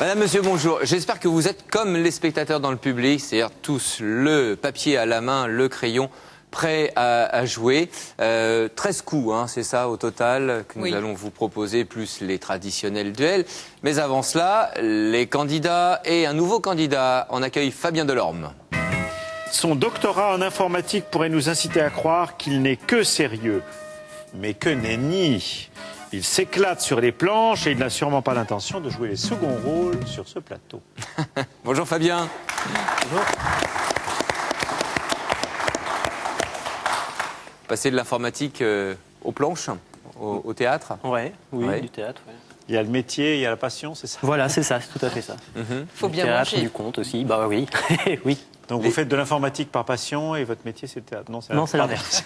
Madame, monsieur, bonjour. J'espère que vous êtes comme les spectateurs dans le public, c'est-à-dire tous le papier à la main, le crayon, prêts à jouer. 13 coups, hein, c'est ça au total que nous allons vous proposer, plus les traditionnels duels. Mais avant cela, les candidats et un nouveau candidat. On accueille Fabien Delorme. Son doctorat en informatique pourrait nous inciter à croire qu'il n'est que sérieux. Mais que nenni! Il s'éclate sur les planches et il n'a sûrement pas l'intention de jouer les seconds rôles sur ce plateau. Bonjour Fabien. Bonjour. Passer de l'informatique aux planches, au théâtre. Oui, du théâtre. Ouais. Il y a le métier, il y a la passion, c'est ça? Voilà, c'est ça, c'est tout à fait ça. Faut bien théâtre, manger. Du conte aussi, bah oui. Oui. Donc vous faites de l'informatique par passion et votre métier c'est le théâtre? Non, c'est l'inverse.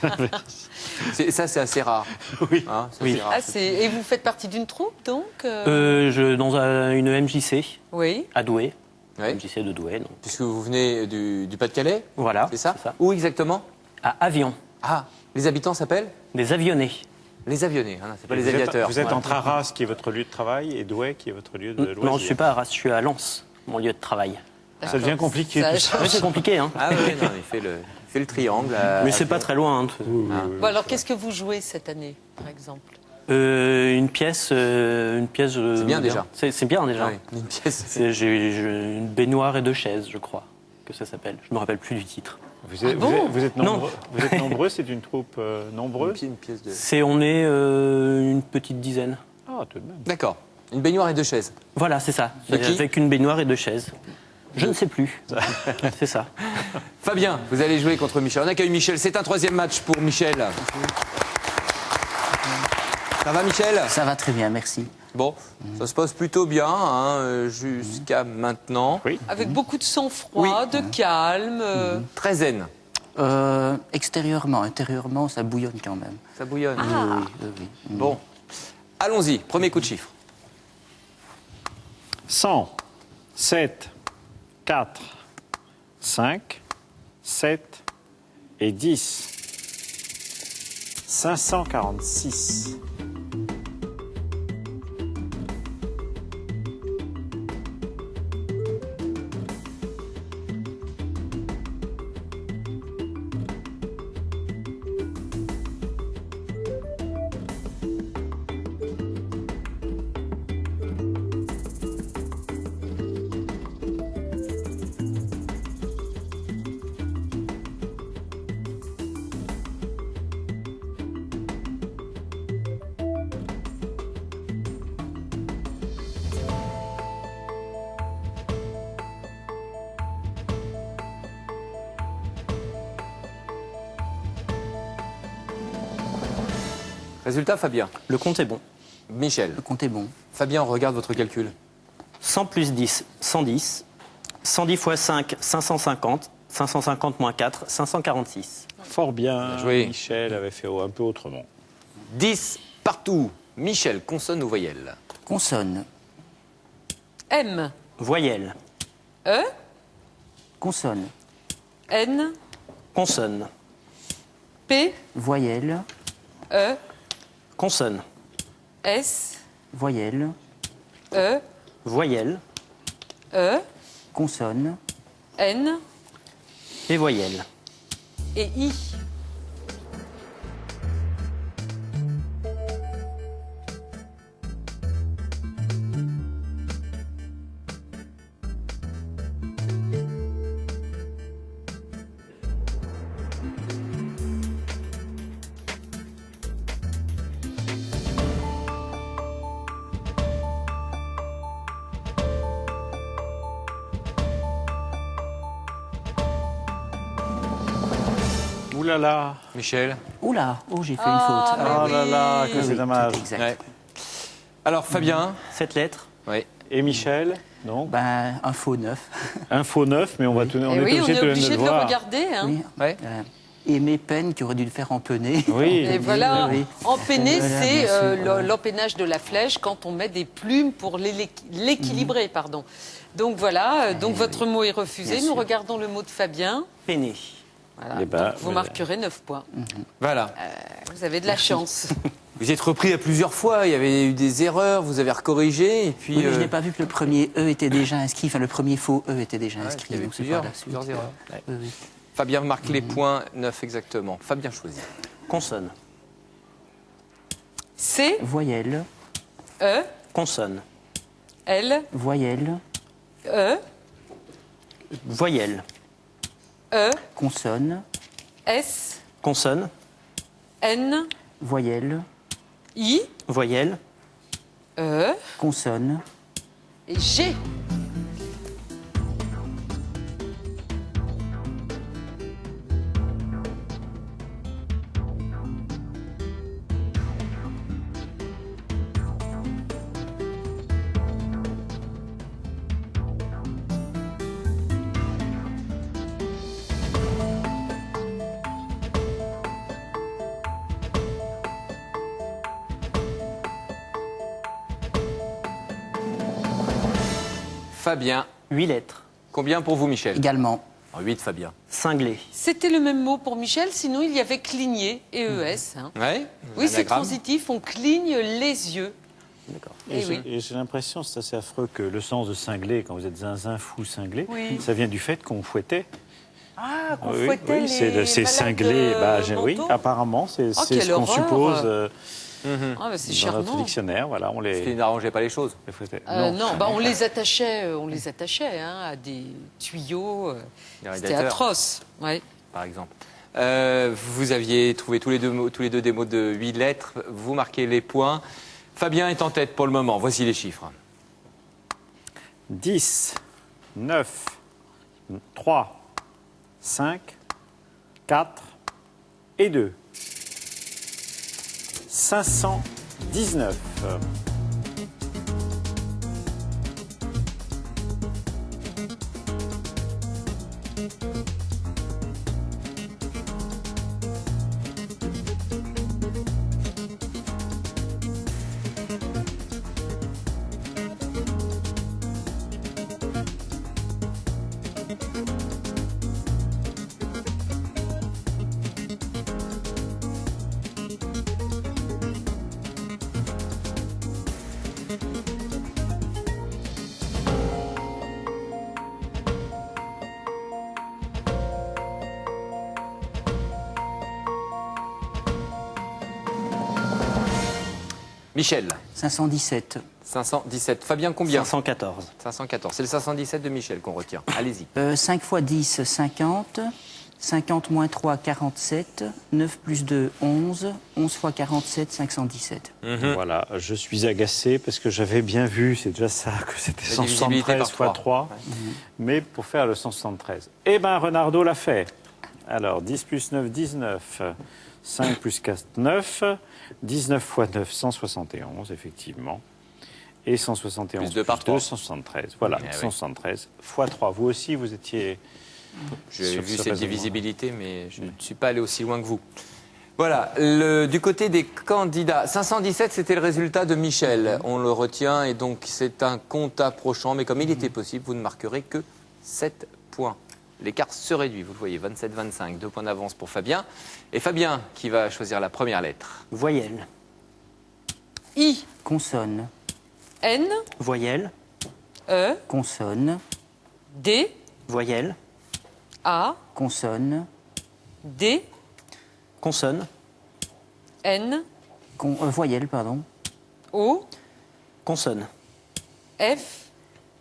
Ça, c'est assez rare. Oui. Hein, Oui. rare. Et vous faites partie d'une troupe, donc Dans une MJC Oui. à Douai. Ouais. MJC de Douai, donc. Puisque vous venez du Pas-de-Calais, Voilà. c'est ça, Où exactement? À Avion, Ah, les habitants s'appellent des avionnés. les avionnés, hein, c'est pas les Vous êtes- aviateurs. Vous êtes Voilà. entre Arras, qui est votre lieu de travail, et Douai, qui est votre lieu de loisir. Non, je ne suis pas à Arras, je suis à Lens, mon lieu de travail. Ça devient compliqué. Ça tout ça. Oui, c'est compliqué, hein. Ah oui, non, il fait le triangle. Mais c'est pas très loin. Hein. Bon, alors, qu'est-ce que vous jouez cette année, par exemple Une pièce. C'est bien déjà. C'est bien déjà. Ouais, une pièce. J'ai une baignoire et deux chaises, je crois que ça s'appelle. Je me rappelle plus du titre. Vous êtes, vous êtes nombreux, vous êtes nombreux, c'est une troupe nombreuse? Une pièce de... On est une petite dizaine. Ah, tout de même. D'accord. Une baignoire et deux chaises. Voilà, c'est ça. De qui Avec une baignoire et deux chaises. Je ne sais plus. C'est ça. Fabien, vous allez jouer contre Michel. On accueille Michel. C'est un troisième match pour Michel. Ça va, Michel? Ça va très bien, merci. Bon, ça se passe plutôt bien hein, jusqu'à maintenant. Oui. Avec beaucoup de sang-froid, de calme. Très zen. Extérieurement, intérieurement, ça bouillonne quand même. Ça bouillonne. Oui, oui, oui. Bon, allons-y. Premier coup de chiffre. 100, 7, 4, 5, 7 et 10. 546. Résultat, Fabien. Le compte est bon. Michel. Le compte est bon. Fabien, on regarde votre calcul. 100 plus 10, 110. 110 fois 5, 550. 550 moins 4, 546. Fort bien. joué. Michel avait fait un peu autrement. 10 partout. Michel, consonne ou voyelle? Consonne. M, Voyelle. E, Consonne. N, Consonne. P, Voyelle. E, Consonne. S, Voyelle. E, Voyelle. E, Consonne. N Et voyelle. et I. Ouh là là. Michel. Oula, oh, j'ai fait une faute. Oh là là, oui. que c'est dommage. Exact. Ouais. Alors, Fabien. 7 lettres. Oui. Et Michel, donc Ben, un faux neuf. un faux neuf, mais on va on Eh est oui, on obligé est de obligé le de le voir. regarder. Hein. Oui. Ouais. Aimer peine qui aurait dû le faire empener. Oui. Et voilà, Oui. empenner, Voilà, c'est bien sûr. l'empennage de la flèche quand on met des plumes pour l'équilibrer, pardon. Donc voilà, donc votre mot est refusé. Bien Nous sûr. regardons le mot de Fabien. Peiné. Voilà. Eh ben, Donc, vous voilà. marquerez 9 points. Voilà. Vous avez de la chance. Vous êtes repris à plusieurs fois, il y avait eu des erreurs, vous avez recorrigé, et puis... Oui, mais je n'ai pas vu que le premier E était déjà inscrit, enfin le premier faux E était déjà il inscrit, y avait donc c'est pas plusieurs, la suite. plusieurs erreurs. Ouais. Oui, oui. Fabien marque les points, 9 exactement. Fabien choisit. Consonne. C, Voyelle, E, Consonne. L, voyelle, E, Voyelle. E, consonne, S, Consonne. N, voyelle, I, Voyelle. E consonne, et G. Fabien, 8 lettres. combien pour vous Michel? également. 8 Fabien. Cinglé. C'était le même mot pour Michel, sinon il y avait cligné et ES. Hein. Ouais, Oui, c'est anagramme. transitif, on cligne les yeux. D'accord. Eh oui. Et j'ai l'impression, c'est assez affreux, que le sens de cinglé, quand vous êtes zinzin, fou, cinglé, Oui. ça vient du fait qu'on fouettait. Ah, qu'on Oui, fouettait oui, les c'est malades cinglé. Oui, mentaux. apparemment, c'est Oh, c'est quelle ce qu'on horreur. suppose Ah, bah, c'est dans notre charmant. dictionnaire. Voilà, on Ce qui les n'arrangeait pas les choses. fouettait. Non, bah, on les attachait hein, à des tuyaux. Les C'était radiateurs. atroce. Ouais. Par exemple. Vous aviez trouvé tous les deux des mots de 8 lettres. Vous marquez les points. Fabien est en tête pour le moment. Voici les chiffres. 10, 9, 3, 5, 4 et 2. 519. Michel, 517, 517. Fabien, combien? 514. 514. C'est le 517 de Michel qu'on retient. Allez-y. 5 x 10, 50, 50 moins 3, 47, 9 plus 2, 11, 11 x 47, 517. Voilà, je suis agacé parce que j'avais bien vu, c'est déjà ça, que c'était La divisibilité 173 par fois 3. Mais pour faire le 173. Eh bien, Renardo l'a fait. Alors, 10 plus 9, 19. 5 plus 4, 9. 19 fois 9, 171, effectivement. Et 171 Plus deux par trois. 173. Voilà, Eh oui. 173 fois 3. Vous aussi, vous étiez... J'ai sur vu ce cette raisonnement. divisibilité, mais je ne suis pas allé aussi loin que vous. Voilà, du côté des candidats, 517, c'était le résultat de Michel. On le retient et donc c'est un compte approchant, mais comme il était possible, vous ne marquerez que 7 points. L'écart se réduit, vous le voyez, 27-25, 2 points d'avance pour Fabien. Et Fabien qui va choisir la première lettre. Voyelle. I, Consonne, N, Voyelle. E, consonne, D, Voyelle. A, consonne, D, Consonne. N, voyelle, pardon, O, Consonne. F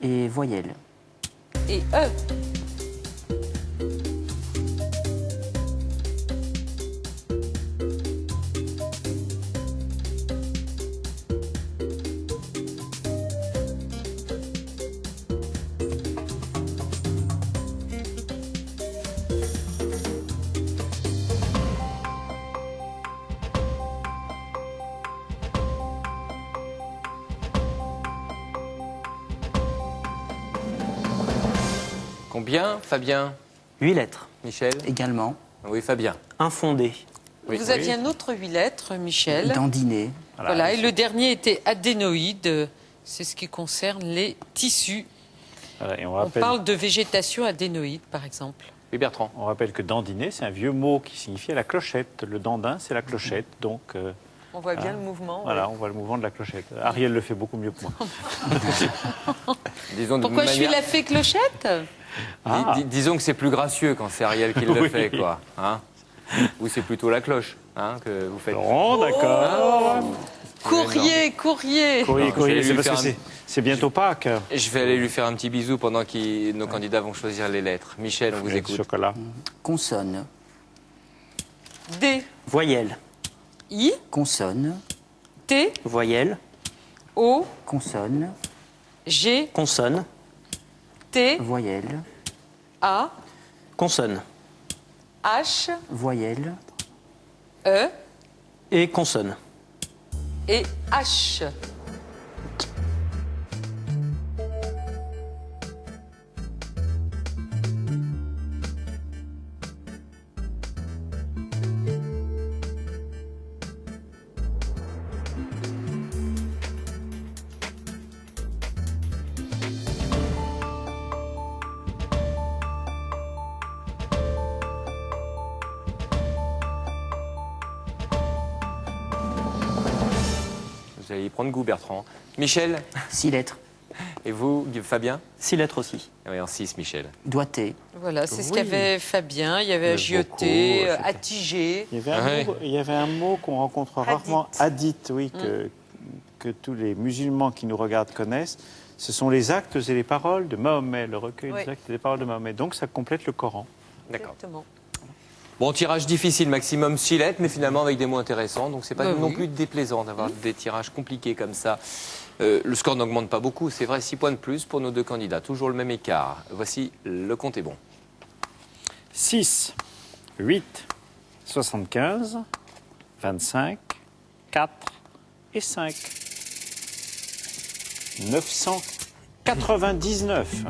et voyelle. et E. Combien, Fabien? 8 lettres. Michel? Également, Oui, Fabien. Infondé. Oui. Vous aviez un autre 8 lettres, Michel. dandiner, Voilà, et le dernier était adénoïde. C'est ce qui concerne les tissus. Voilà, et on On rappelle, parle de végétation adénoïde, par exemple. Oui, Bertrand. on rappelle que dandiner, c'est un vieux mot qui signifiait la clochette. Le dandin, c'est la clochette. Donc, On voit bien le mouvement. Voilà, ouais. on voit le mouvement de la clochette. Ariel le fait beaucoup mieux que moi. Disons de Pourquoi je suis manière- la fée clochette? Disons que c'est plus gracieux quand c'est Ariel qui le Oui. fait, quoi. Hein, ou c'est plutôt la cloche que vous faites. Bon, d'accord. Courrier. Courrier, je vais courrier, c'est lui parce que faire c'est bientôt Pâques. Je vais aller lui faire un petit bisou pendant que nos candidats vont choisir les lettres. Michel, on vous écoute. Chocolat. Consonne. D. Voyelle. I. Consonne. T. Voyelle. O. Consonne. G. Consonne. T. Voyelle. A. Consonne. H. Voyelle. E. Et consonne. Et H. Vous allez y prendre goût, Bertrand. Michel, 6 lettres. et vous, Fabien? 6 lettres aussi. Oui, en 6, Michel. Doigté. Voilà, c'est ce Oui. qu'avait Fabien. Il y avait Le agioté, vocaux, c'était- attigé. Il y avait un mot qu'on rencontre rarement, hadith, oui, que tous les musulmans qui nous regardent connaissent. Ce sont les actes et les paroles de Mahomet, le recueil Oui. des actes et des paroles de Mahomet. Donc ça complète le Coran. D'accord. Exactement. Bon, tirage difficile, maximum 6 lettres, mais finalement avec des mots intéressants. Donc c'est pas Bah non oui. plus déplaisant d'avoir des tirages compliqués comme ça. Le score n'augmente pas beaucoup, c'est vrai, 6 points de plus pour nos deux candidats. Toujours le même écart. Voici, le compte est bon. 6, 8, 75, 25, 4 et 5. 999.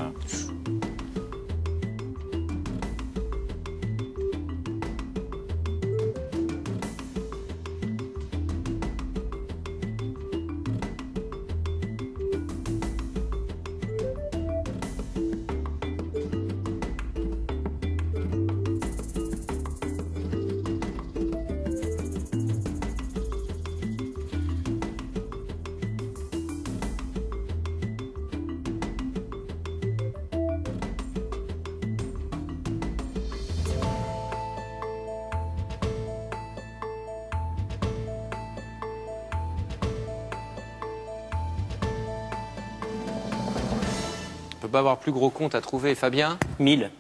On peut pas avoir plus gros compte à trouver. Fabien? 1000.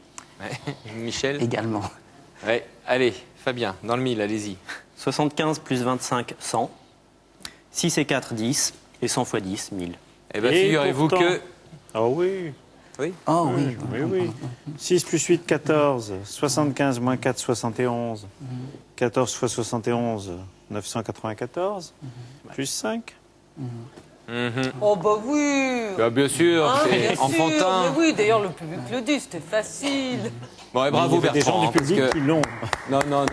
Michel? Également. Ouais. Allez, Fabien, dans le 1000, allez-y. 75 plus 25, 100. 6 et 4, 10. Et 100 fois 10, 1000. Eh bien, Et figurez-vous pourtant- que... Ah oui, Oui. Oh oui. oui, oui. 6 plus 8, 14. 75 moins 4, 71. 14 fois 71, 994. Plus 5. Oh bah oui. Bah, bien sûr, Hein, c'est bien sûr, enfantin. mais oui, d'ailleurs, le public le dit, c'était facile. Bon, et bravo, Il y avait des Bertrand. gens du hein, parce public que- qui l'ont. Non, là,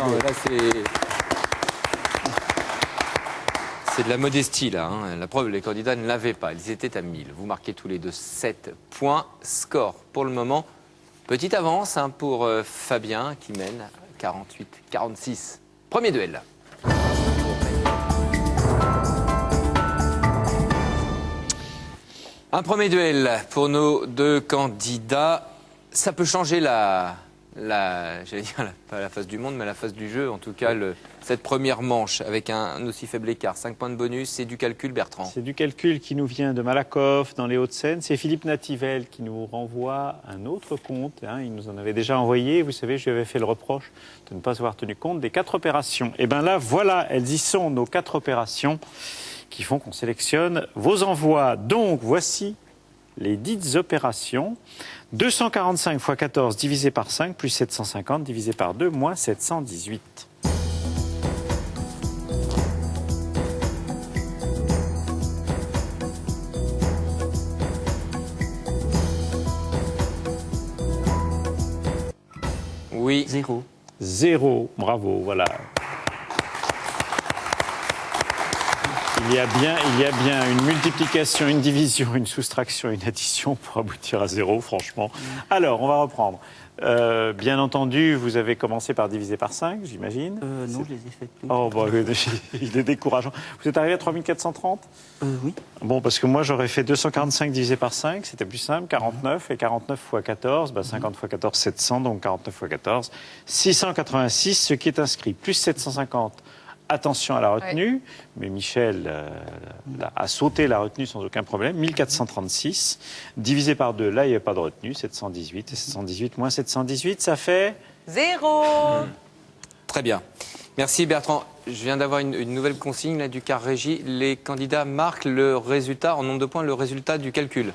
c'est de la modestie, là. hein. La preuve, les candidats ne l'avaient pas. Ils étaient à 1000. Vous marquez tous les deux 7 points. Score, pour le moment, petite avance pour Fabien, qui mène 48-46. Premier duel. Un premier duel pour nos deux candidats. Ça peut changer j'allais dire, pas la face du monde, mais la face du jeu. En tout cas, cette première manche avec un aussi faible écart. 5 points de bonus, c'est du calcul, Bertrand. C'est du calcul qui nous vient de Malakoff, dans les Hauts-de-Seine. C'est Philippe Nativelle qui nous renvoie un autre compte. hein. Il nous en avait déjà envoyé. Vous savez, je lui avais fait le reproche de ne pas avoir tenu compte des 4 opérations. Et bien là, voilà, elles y sont, nos 4 opérations qui font qu'on sélectionne vos envois. Donc, voici les dites opérations. 245 x 14 divisé par 5 plus 750 divisé par 2 moins 718. Oui. 0. 0, bravo, voilà. Il y a bien une multiplication, une division, une soustraction, une addition pour aboutir à 0, franchement. Alors, on va reprendre. Bien entendu, vous avez commencé par diviser par 5, j'imagine. Non, je les ai faites toutes. Oh, bah, il est décourageant. Vous êtes arrivé à 3430 ? Oui. Bon, parce que moi, j'aurais fait 245 divisé par 5, c'était plus simple, 49, et 49 fois 14, 50 fois 14, 700, donc 49 fois 14, 686, ce qui est inscrit, plus 750. Attention à la retenue, mais Michel a sauté la retenue sans aucun problème. 1436, divisé par 2, là il n'y a pas de retenue, 718, et 718 moins 718, ça fait 0. Très bien. Merci Bertrand. Je viens d'avoir une nouvelle consigne là, du CAR Régie. Les candidats marquent le résultat, en nombre de points, le résultat du calcul.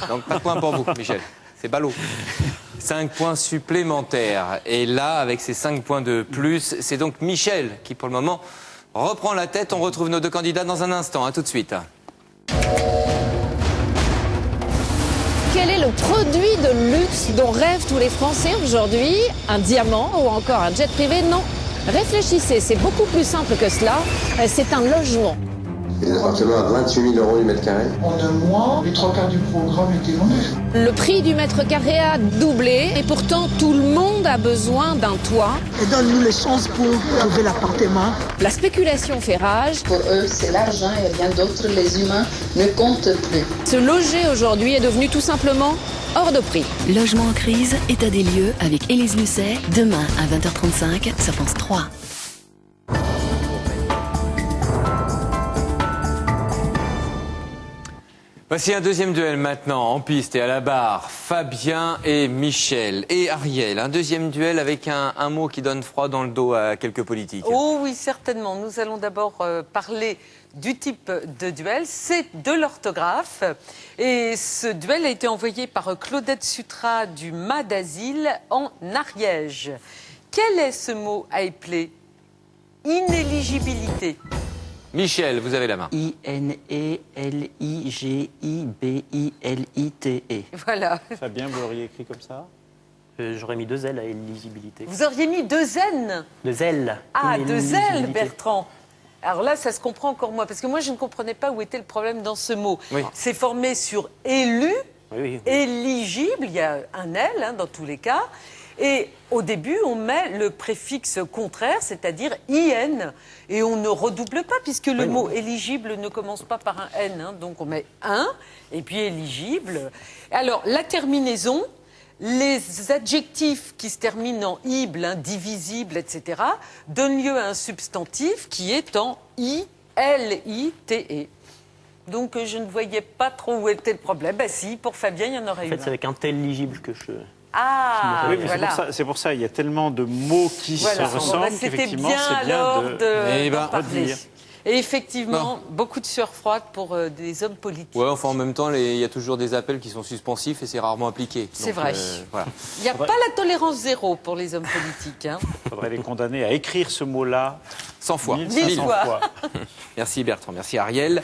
Donc pas de points pour vous, Michel. C'est ballot. 5 points supplémentaires. Et là, avec ces 5 points de plus, c'est donc Michel qui, pour le moment, reprend la tête. On retrouve nos deux candidats dans un instant. À tout de suite. Quel est le produit de luxe dont rêvent tous les Français aujourd'hui? Un diamant ou encore un jet privé? Non. Réfléchissez, c'est beaucoup plus simple que cela. C'est un logement. Les appartements à 28 000 € du mètre carré. En un mois, les 3/4 du programme étaient vendus. Le prix du mètre carré a doublé et pourtant tout le monde a besoin d'un toit. Et donne-nous les chances pour trouver l'appartement. La spéculation fait rage. Pour eux, c'est l'argent et rien d'autre. Les humains ne comptent plus. Se loger aujourd'hui est devenu tout simplement hors de prix. Logement en crise, état des lieux avec Élise Lucet, demain à 20h35 sur France 3. Voici un deuxième duel maintenant, en piste et à la barre. Fabien et Michel et Ariel. Un deuxième duel avec un mot qui donne froid dans le dos à quelques politiques. Oh oui, certainement. Nous allons d'abord parler du type de duel. C'est de l'orthographe. Et ce duel a été envoyé par Claudette Sutra du MAD d'Asile en Ariège. Quel est ce mot à épeler? Inéligibilité. Michel, vous avez la main. Inéligibilité. Voilà. Fabien, vous l'auriez écrit comme ça? J'aurais mis 2 L à éligibilité. Vous auriez mis 2 N. 2 L. Ah, 2 L, Inéligibilité. Bertrand. Alors là, ça se comprend encore moins, parce que moi, je ne comprenais pas où était le problème dans ce mot. Oui. C'est formé sur élu, Oui. éligible, il y a un L dans tous les cas. Et au début, on met le préfixe contraire, c'est-à-dire IN. Et on ne redouble pas, puisque le mot éligible ne commence pas par un N. Donc on met un, et puis éligible. Alors, la terminaison, les adjectifs qui se terminent en ible, divisible, etc., donnent lieu à un substantif qui est en I-L-I-T-E. Donc je ne voyais pas trop où était le problème. Ben si, pour Fabien, il y en aurait En eu fait, un. c'est avec un tel éligible que je... Ah, Oui, mais voilà. c'est pour ça, il y a tellement de mots qui Voilà. se ressemblent C'était qu'effectivement, bien c'est bien alors de... Eh ben, d'en parler. redire. Et effectivement, beaucoup de sueur froide pour des hommes politiques. Ouais, enfin en même temps, il y a toujours des appels qui sont suspensifs et c'est rarement appliqué. C'est Donc, vrai. Voilà. Il n'y a pas la tolérance zéro pour les hommes politiques. Hein. Il faudrait les condamner à écrire ce mot-là 100 fois. 1500 fois. Merci Bertrand, merci Ariel.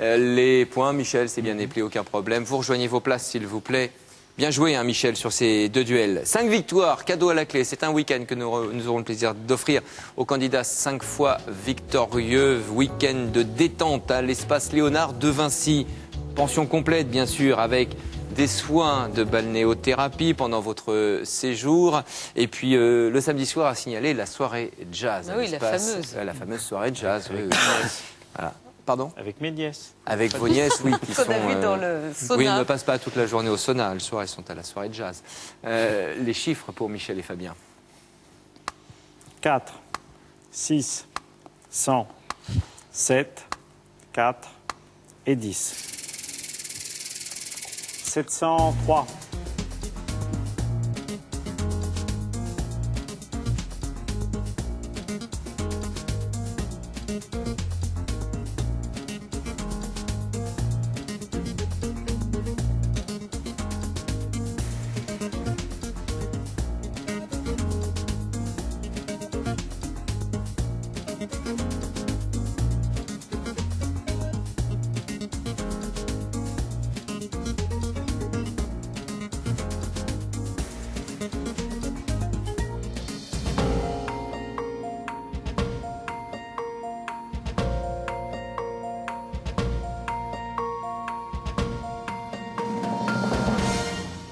Les points, Michel, c'est bien éplé, aucun problème. Vous rejoignez vos places, s'il vous plaît. Bien joué, hein, Michel, sur ces 2 duels. 5 victoires, cadeau à la clé. C'est un week-end que nous aurons le plaisir d'offrir aux candidats 5 fois victorieux. Week-end de détente à l'espace Léonard de Vinci. Pension complète, bien sûr, avec des soins de balnéothérapie pendant votre séjour. Et puis, le samedi soir, à signaler la soirée jazz. Ah oui, la fameuse. La fameuse soirée jazz, oui. Voilà. Pardon? Avec mes nièces. Avec vos nièces, oui, qui Qu'on sont... a vu dans le sauna. Oui, elles ne passent pas toute la journée au sauna. Le soir, elles sont à la soirée de jazz. Les chiffres pour Michel et Fabien. 4, 6, 100, 7, 4 et 10. 703.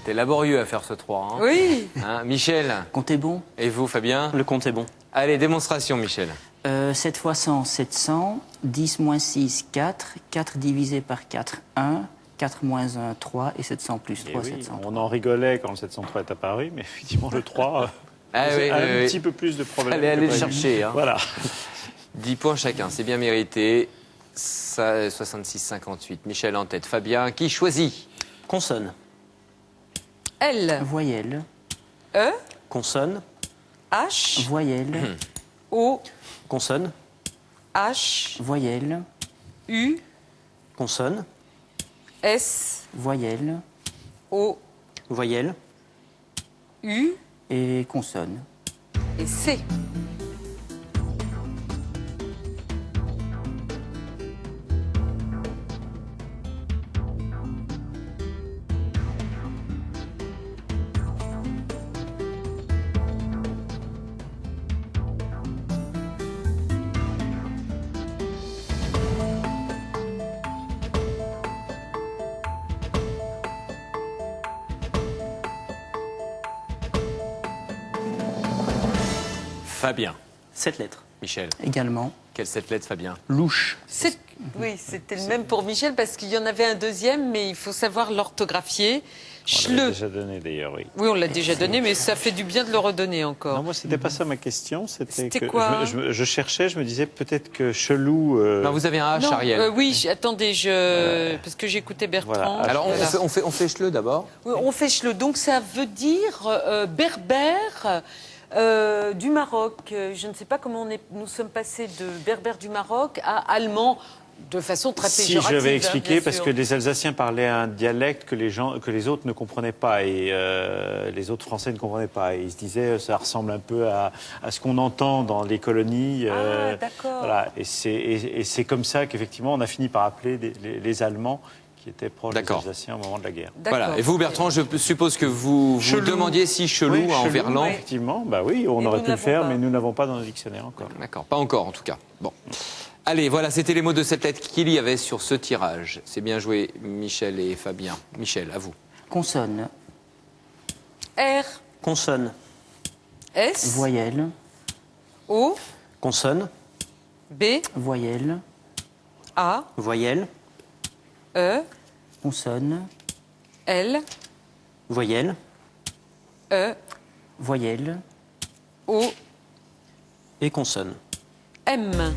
C'était laborieux à faire ce 3. Hein. Oui. Hein, Michel. Compte est bon. Et vous, Fabien? Le compte est bon. Allez, démonstration, Michel. 7 fois 100, 700. 10 moins 6, 4. 4 divisé par 4, 1. 4 moins 1, 3. Et 700 plus 3, Oui, 700. on en rigolait quand le 703 est apparu, mais effectivement, le 3 Ah, c'est oui, un oui, petit peu plus de problèmes. Allez, que allez le prévu. chercher. Hein. Voilà. 10 points chacun, c'est bien mérité. Ça, 66-58. Michel en tête. Fabien, qui choisit? Consonne. L. Voyelle. E. Consonne. H. Voyelle. O. Consonne. H. Voyelle. U. Consonne. S. Voyelle. O. Voyelle. U. Et consonne. Et C. Fabien. 7 lettres. Michel. Également. Quelle 7 lettres, Fabien? Louche. Oui, c'était le même pour Michel parce qu'il y en avait un deuxième, mais il faut savoir l'orthographier. On l'a Schleu. déjà donné d'ailleurs, oui. Oui, on l'a déjà donné, mais ça fait du bien de le redonner encore. Non, moi, c'était pas ça ma question. C'était que quoi je cherchais, je me disais peut-être que Chelou. Non, vous avez un H, Non, Ariel. oui, attendez, parce que j'écoutais Bertrand. Voilà. Alors, Voilà. on fait Schleu d'abord. Oui, on fait Schleu. Donc ça veut dire berbère du Maroc. Je ne sais pas comment nous sommes passés de berbère du Maroc à allemand de façon très Si péjorative. je vais hein, expliquer, bien parce sûr. que les Alsaciens parlaient un dialecte que les autres ne comprenaient pas et les autres Français ne comprenaient pas. Et ils se disaient ça ressemble un peu à ce qu'on entend dans les colonies. Ah, d'accord. Voilà. Et c'est comme ça qu'effectivement on a fini par appeler les Allemands qui étaient proches des D'accord. Alsaciens au moment de la guerre. Voilà. D'accord. Et vous, Bertrand, je suppose que vous Chelou. demandiez si Chelou Oui, en Chelou, verlan. effectivement, bah oui, on Et aurait nous pu le n'avons faire, pas. mais nous n'avons pas dans le dictionnaire encore. D'accord, pas encore en tout cas. Bon. Allez, voilà, c'était les mots de cette lettre qu'il y avait sur ce tirage. C'est bien joué, Michel et Fabien. Michel, à vous. Consonne. R. Consonne. S. Voyelle. O. Consonne. B. Voyelle. A. Voyelle. E. Consonne. L. Voyelle. E. Voyelle. O. Et consonne. M.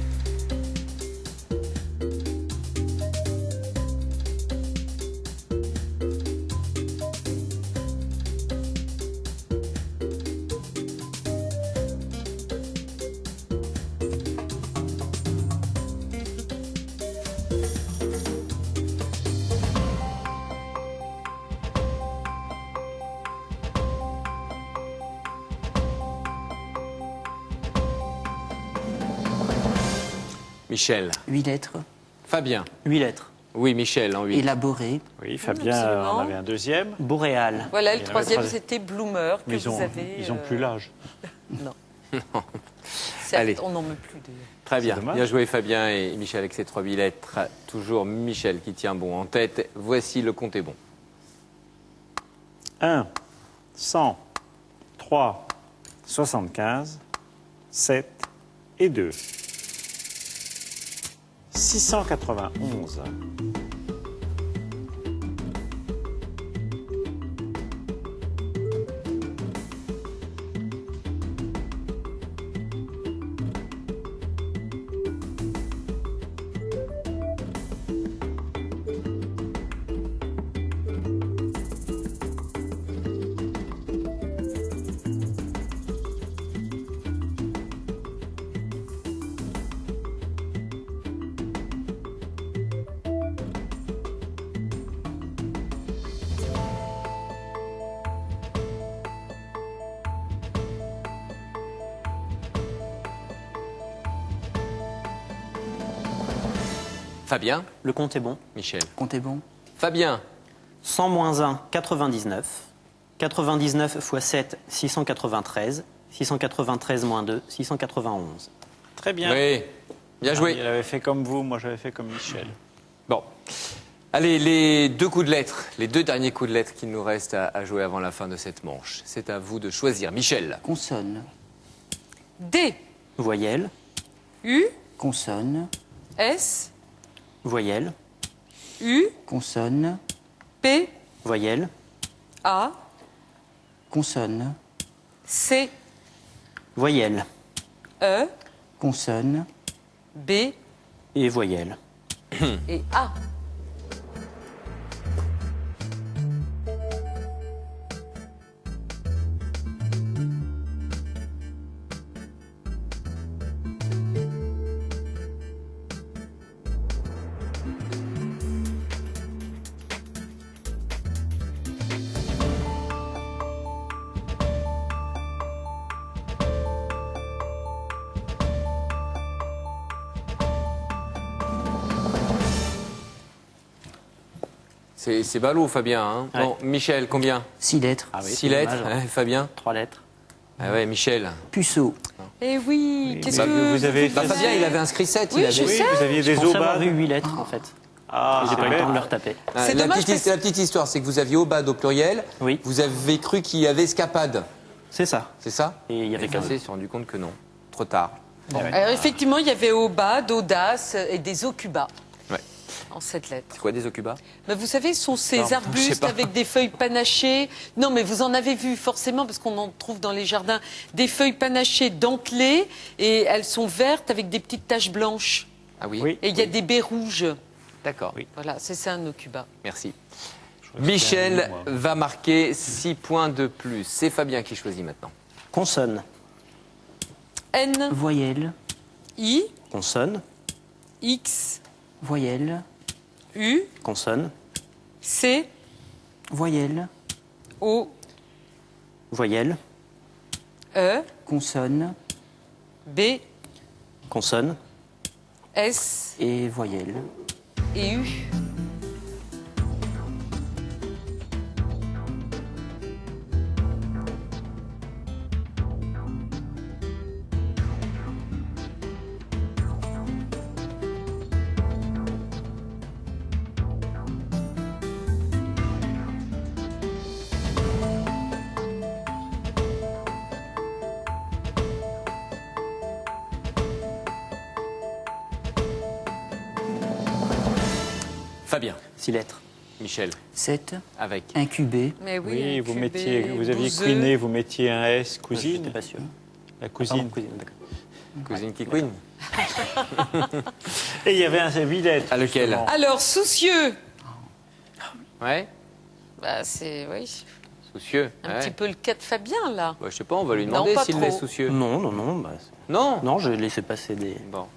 Michel. 8 lettres. Fabien. 8 lettres. Oui, Michel, en 8. Élaboré. Oui, Fabien Absolument. en avait un deuxième. Boréal. Voilà, Il y le en avait troisième, trois. c'était Bloomer, que Mais vous avez... ils ont plus l'âge. Non. Certes, Allez. on n'en met plus d'ailleurs. Très bien. C'est dommage. Bien joué, Fabien et Michel avec ces 3 lettres. Toujours Michel qui tient bon en tête. Voici le compte est bon. 1, 100, 3, 75, 7 et 2. 691. Fabien. Le compte est bon. Michel. Compte est bon. Fabien. 100 moins 1, 99. 99 x 7, 693. 693 moins 2, 691. Très bien. Oui. Bien joué. Il avait fait comme vous, moi j'avais fait comme Michel. Bon. Allez, les deux coups de lettres, les deux derniers coups de lettres qu'il nous reste à jouer avant la fin de cette manche. C'est à vous de choisir. Michel. Consonne. D. Voyelle. U. Consonne. S. Voyelle. U. Consonne. P. Voyelle. A. Consonne. C. Voyelle. E. Consonne. B. Et voyelle. Et A. C'est ballot, Fabien. Hein. Ouais. Bon, Michel, combien? 6 lettres. Ah oui, 6 c'est lettres. dommage, hein. Fabien? 3 lettres. Ah ouais, Michel. Puceau. Eh oui, qu'est-ce bah, que vous avez- Bah, Fabien, il avait inscrit 7. Oui, il avait... je sais. vous aviez Je des pensais avoir obades. vu 8 lettres, en fait. Ah, J'ai c'est pas eu le temps de bête. le retaper. C'est la, dommage petite, la petite histoire, c'est que vous aviez obade au pluriel. Oui. Vous avez cru qu'il y avait escapade. C'est ça. C'est ça? Et il y avait Et qu'un on s'est rendu compte que non. Trop tard. Alors, effectivement, il y avait Obad, Audace et des Ocubas. Ouais. En 7 lettres. C'est quoi des ocubas? Mais vous savez, ce sont ces Non, je sais arbustes pas. avec des feuilles panachées. Non, mais vous en avez vu forcément, parce qu'on en trouve dans les jardins, des feuilles panachées dentelées, et elles sont vertes avec des petites taches blanches. Ah oui? Oui. Et il y a des baies rouges. D'accord. Voilà, c'est ça un Ocuba. Merci. crois que c'était Michel un nom, moi. va marquer 6 points de plus. C'est Fabien qui choisit maintenant. Consonne. N, Voyelle. I, Consonne. X, Voyelle. U, Consonne. C, Voyelle. O, Voyelle. E, Consonne. B, Consonne. S Et voyelle. et U. Fabien. 6 lettres. Michel. 7. Avec. Incubé. Mais oui, Oui, vous incubé, mettiez, vous aviez bouseux. queené, vous mettiez un S, J'étais cousine. pas sûr. La Pardon, cousine. cousine, d'accord. Cousine qui queen. Et il y avait un 8 lettres. À lequel? justement. Alors, soucieux. Ouais. Bah, c'est, oui, Soucieux. un ouais. petit peu le cas de Fabien, là. Bah, je sais pas, on va lui Non, demander pas s'il trop. est soucieux. Non, non, non. Bah, Non. non, j'ai laissé passer des. Bon.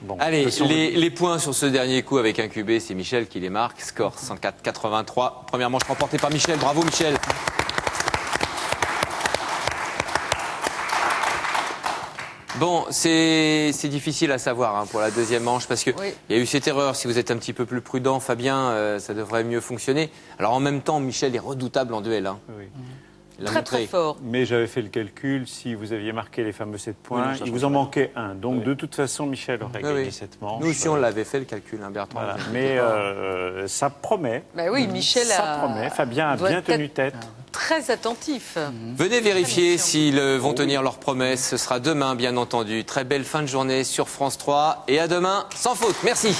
Bon, Allez, de toute façon, les points sur ce dernier coup avec un QB, c'est Michel qui les marque. Score 104-83. Première manche remportée par Michel. Bravo Michel. Bon, c'est difficile à savoir hein, pour la deuxième manche parce qu'il Oui. y a eu cette erreur. Si vous êtes un petit peu plus prudent, Fabien, ça devrait mieux fonctionner. Alors en même temps, Michel est redoutable en duel. Hein. oui. Il l'a Très, montré. très fort. Mais j'avais fait le calcul, si vous aviez marqué les fameux 7 points, non, ça il change vous en pas. manquait un. Donc de toute façon, Michel aurait Oui, gagné oui. cette manche. Nous aussi, on l'avait fait le calcul, hein, Bertrand. Voilà. Vous Mais inquiétez pas. ça promet. Bah oui, Michel Ça a... promet. Fabien a doit bien être tenu tête. très attentif. Venez vérifier s'ils vont tenir leurs promesses. Ce sera demain, bien entendu. Très belle fin de journée sur France 3. Et à demain, sans faute. Merci.